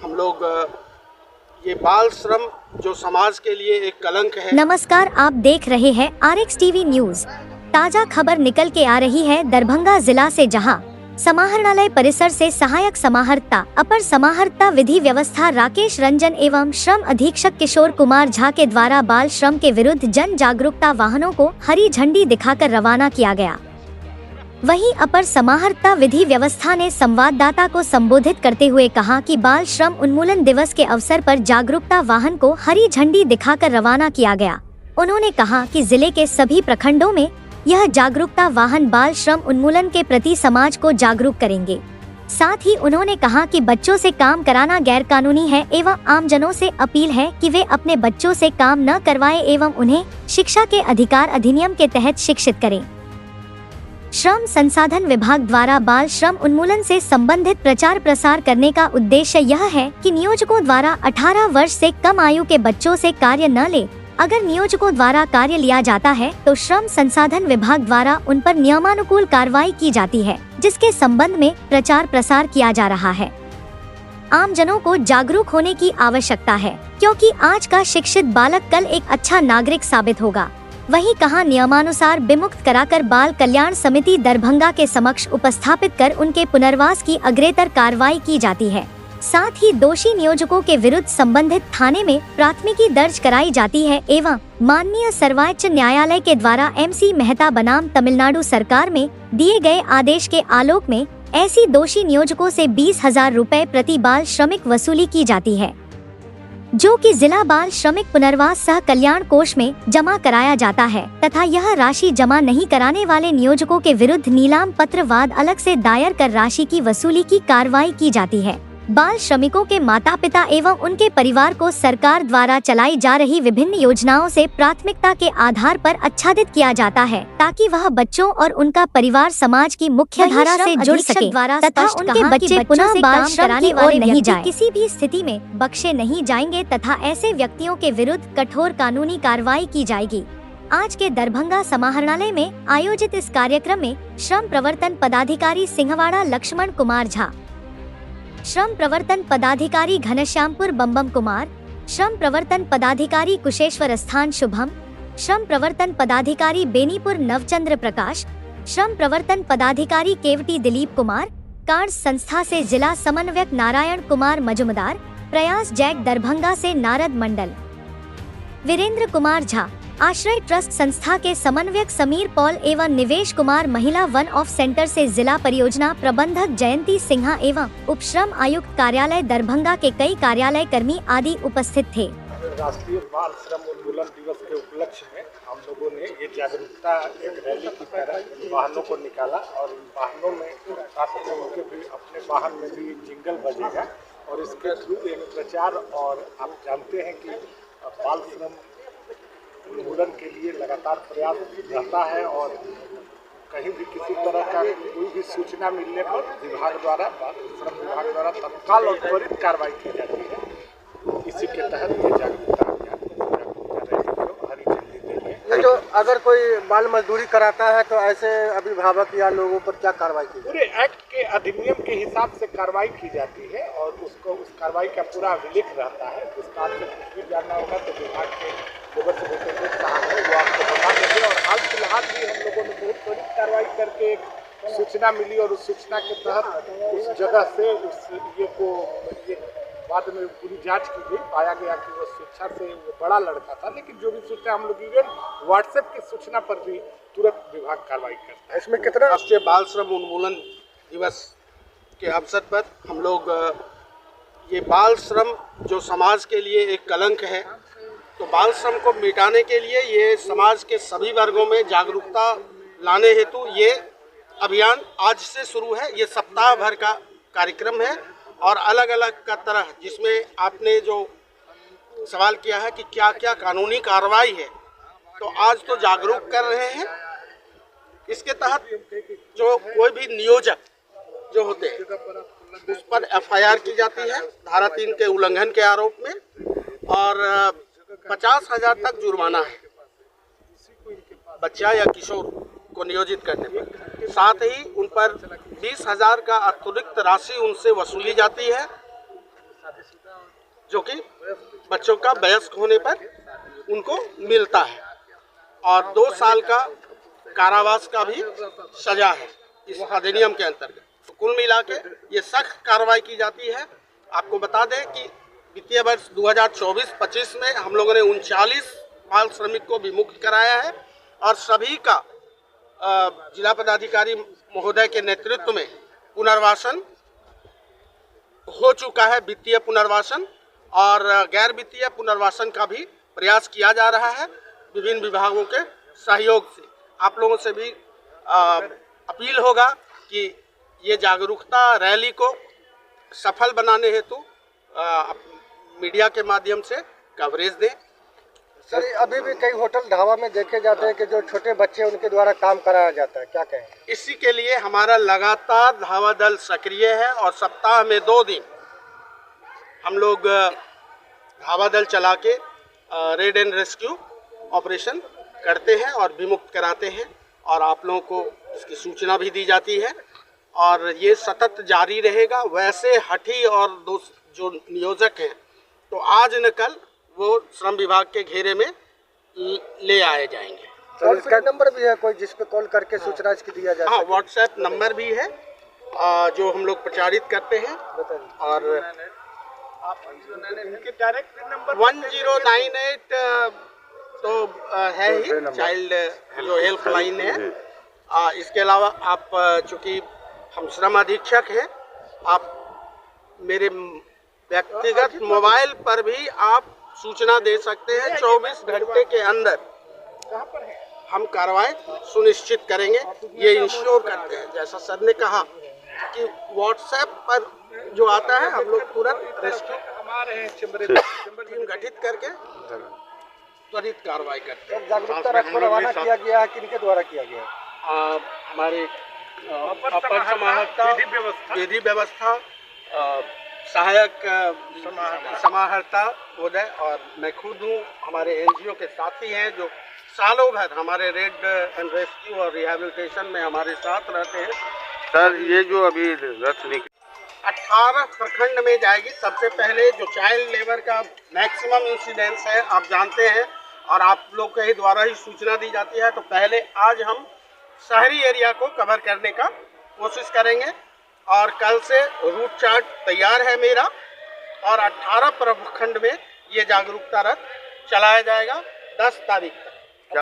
हम लोग ये बाल श्रम जो समाज के लिए एक कलंक है। नमस्कार, आप देख रहे हैं RX टीवी न्यूज। ताजा खबर निकल के आ रही है दरभंगा जिला से, जहां समाहरणालय परिसर से सहायक समाहर्ता, अपर समाहर्ता विधि व्यवस्था राकेश रंजन एवं श्रम अधीक्षक किशोर कुमार झा के द्वारा बाल श्रम के विरुद्ध जन जागरूकता वाहनों को हरी झंडी दिखाकर रवाना किया गया। वहीं अपर समाहर्ता विधि व्यवस्था ने संवाददाता को संबोधित करते हुए कहा कि बाल श्रम उन्मूलन दिवस के अवसर पर जागरूकता वाहन को हरी झंडी दिखाकर रवाना किया गया। उन्होंने कहा कि जिले के सभी प्रखंडों में यह जागरूकता वाहन बाल श्रम उन्मूलन के प्रति समाज को जागरूक करेंगे। साथ ही उन्होंने कहा कि बच्चों से काम कराना गैर कानूनी है एवं आमजनों से अपील है कि वे अपने बच्चों से काम न करवाएं एवं उन्हें शिक्षा के अधिकार अधिनियम के तहत शिक्षित करें। श्रम संसाधन विभाग द्वारा बाल श्रम उन्मूलन से संबंधित प्रचार प्रसार करने का उद्देश्य यह है कि नियोजकों द्वारा 18 वर्ष से कम आयु के बच्चों से कार्य न ले। अगर नियोजकों द्वारा कार्य लिया जाता है तो श्रम संसाधन विभाग द्वारा उन पर नियमानुकूल कार्रवाई की जाती है, जिसके संबंध में प्रचार प्रसार किया जा रहा है। आम जनों को जागरूक होने की आवश्यकता है, क्योंकि आज का शिक्षित बालक कल एक अच्छा नागरिक साबित होगा। वहीं कहा नियमानुसार विमुक्त कराकर बाल कल्याण समिति दरभंगा के समक्ष उपस्थापित कर उनके पुनर्वास की अग्रेतर कार्रवाई की जाती है। साथ ही दोषी नियोजकों के विरुद्ध संबंधित थाने में प्राथमिकी दर्ज कराई जाती है एवं माननीय सर्वोच्च न्यायालय के द्वारा MC मेहता बनाम तमिलनाडु सरकार में दिए गए आदेश के आलोक में ऐसी दोषी नियोजकों से 20,000 रुपए प्रति बाल श्रमिक वसूली की जाती है, जो कि जिला बाल श्रमिक पुनर्वास सह कल्याण कोष में जमा कराया जाता है तथा यह राशि जमा नहीं कराने वाले नियोजकों के विरुद्ध नीलाम पत्र वाद अलग से दायर कर राशि की वसूली की कार्रवाई की जाती है। बाल श्रमिकों के माता पिता एवं उनके परिवार को सरकार द्वारा चलाई जा रही विभिन्न योजनाओं से प्राथमिकता के आधार पर आच्छादित किया जाता है, ताकि वह बच्चों और उनका परिवार समाज की मुख्य धारा से जुड़ सके तथा उनके बच्चे पुनः बाल श्रम की ओर नहीं जाएं। किसी भी स्थिति में बख्शे नहीं जाएंगे तथा ऐसे व्यक्तियों के विरुद्ध कठोर कानूनी कार्रवाई की जाएगी। आज के दरभंगा समाहरणालय में आयोजित इस कार्यक्रम में श्रम प्रवर्तन पदाधिकारी सिंहवाड़ा लक्ष्मण कुमार झा, श्रम प्रवर्तन पदाधिकारी घनश्यामपुर बम्बम कुमार, श्रम प्रवर्तन पदाधिकारी कुशेश्वर स्थान शुभम, श्रम प्रवर्तन पदाधिकारी बेनीपुर नवचंद्र प्रकाश, श्रम प्रवर्तन पदाधिकारी केवटी दिलीप कुमार, कार्ड संस्था से जिला समन्वयक नारायण कुमार मजुमदार, प्रयास जैक दरभंगा से नारद मंडल, वीरेंद्र कुमार झा, आश्रय ट्रस्ट संस्था के समन्वयक समीर पॉल एवं निवेश कुमार, महिला वन ऑफ सेंटर से जिला परियोजना प्रबंधक जयंती सिन्हा एवं उपश्रम आयुक्त कार्यालय दरभंगा के कई कार्यालय कर्मी आदि उपस्थित थे। राष्ट्रीय बाल श्रम उन्मूलन दिवस के उपलक्ष्य में हम लोगों ने ये जागरूकता एक रैली की तरह वाहनों को निकाला और इन वाहनों में उनके भी अपने वाहन में भी जिंगल बजेगा और इसके थ्रू एक प्रचार, और आप जानते हैं कि बाल श्रम उन्मूलन के लिए लगातार प्रयास रहता है और कहीं भी किसी तरह का कोई भी सूचना मिलने पर विभाग द्वारा, श्रम विभाग द्वारा तत्काल और त्वरित कार्रवाई की जाती है। इसी के तहत ये जागरूकता अभियान हरी झंडी देंगे। तो अगर कोई बाल मजदूरी कराता है तो ऐसे अभिभावक या लोगों पर क्या कार्रवाई की? पूरे एक्ट के अधिनियम के हिसाब से कार्रवाई की जाती है और उसको उस कार्रवाई का पूरा अभिलेख रहता है। विस्तार से कुछ भी जानना होगा तो विभाग के लेबर से कहा है वो आपको बता देंगे। और हाल फिलहाल भी हम लोगों ने बहुत त्वरित कार्रवाई करके एक सूचना मिली और उस सूचना के तहत उस जगह से उस ये बाद में पूरी जांच की गई, पाया गया कि वो शिक्षा से वो बड़ा लड़का था, लेकिन जो भी सूचना हम लोग इवन व्हाट्सएप की सूचना पर भी तुरंत विभाग कार्रवाई करता है। इसमें कितना राष्ट्रीय बाल श्रम उन्मूलन दिवस के अवसर पर हम लोग ये बाल श्रम जो समाज के लिए एक कलंक है, तो बाल श्रम को मिटाने के लिए ये समाज के सभी वर्गों में जागरूकता लाने हेतु ये अभियान आज से शुरू है। ये सप्ताह भर का कार्यक्रम है और अलग अलग का तरह, जिसमें आपने जो सवाल किया है कि क्या क्या कानूनी कार्रवाई है, तो आज तो जागरूक कर रहे हैं। इसके तहत जो कोई भी नियोजक जो होते हैं उस पर FIR की जाती है धारा 3 के उल्लंघन के आरोप में, और 50,000 तक जुर्माना है बच्चा या किशोर को नियोजित करने पर। साथ ही उन पर 20,000 का अतिरिक्त राशि उनसे वसूली जाती है जो कि बच्चों का वयस्क होने पर उनको मिलता है, और 2 साल का कारावास का भी सजा है इस अधिनियम के अंतर्गत। तो कुल मिला के ये सख्त कार्रवाई की जाती है। आपको बता दें कि वित्तीय वर्ष 2024-25 में हम लोगों ने 39 बाल श्रमिक को विमुक्त कराया है, और सभी का जिला पदाधिकारी महोदय के नेतृत्व में पुनर्वासन हो चुका है, वित्तीय पुनर्वासन और गैर वित्तीय पुनर्वासन का भी प्रयास किया जा रहा है विभिन्न विभागों के सहयोग से। आप लोगों से भी अपील होगा कि ये जागरूकता रैली को सफल बनाने हेतु मीडिया के माध्यम से कवरेज दें। सर, अभी भी कई होटल ढाबा में देखे जाते हैं कि जो छोटे बच्चे उनके द्वारा काम कराया जाता है, क्या कहें? इसी के लिए हमारा लगातार धावा दल सक्रिय है, और सप्ताह में 2 दिन हम लोग धावा दल चला के रेड एंड रेस्क्यू ऑपरेशन करते हैं और विमुक्त कराते हैं, और आप लोगों को इसकी सूचना भी दी जाती है, और ये सतत जारी रहेगा। वैसे हठी और जो नियोजक हैं तो आज न कल वो श्रम विभाग के घेरे में ले आए जाएंगे। टोल फ्री नंबर भी है कोई जिस पे कॉल करके सूचना इसकी दिया जाए? हाँ, व्हाट्सएप नंबर भी है जो हम लोग प्रचारित करते हैं, और डायरेक्ट नंबर 1098 तो है ही चाइल्ड जो हेल्पलाइन है। इसके अलावा आप चूँकि हम श्रम अधीक्षक हैं, आप मेरे व्यक्तिगत मोबाइल पर भी आप सूचना दे सकते हैं। 24 घंटे के अंदर हम कार्रवाई सुनिश्चित करेंगे, ये इंश्योर करते हैं। जैसा सर ने कहा कि व्हाट्सएप पर जो आता है हम लोग तुरंत रेस्क्यू टीम गठित करके त्वरित कार्रवाई करते हैं। जागरूकता रथ को रवाना किया गया है, किनके द्वारा किया गया है? हमारे अपर समाहर्ता विधि व्यवस्था सहायक समाहर्ता महोदय और मैं खुद हूँ। हमारे एनजीओ के साथी हैं जो सालों भर हमारे रेड एंड रेस्क्यू और रिहैबिलिटेशन में हमारे साथ रहते हैं। सर, ये जो अभी रथ निकली 18 प्रखंड में जाएगी। सबसे पहले जो चाइल्ड लेबर का मैक्सिमम इंसिडेंस है आप जानते हैं, और आप लोग के ही द्वारा ही सूचना दी जाती है, तो पहले आज हम शहरी एरिया को कवर करने का कोशिश करेंगे, और कल से रूट चार्ट तैयार है मेरा, और 18 प्रखंड में ये जागरूकता रथ चलाया जाएगा 10 तारीख तक।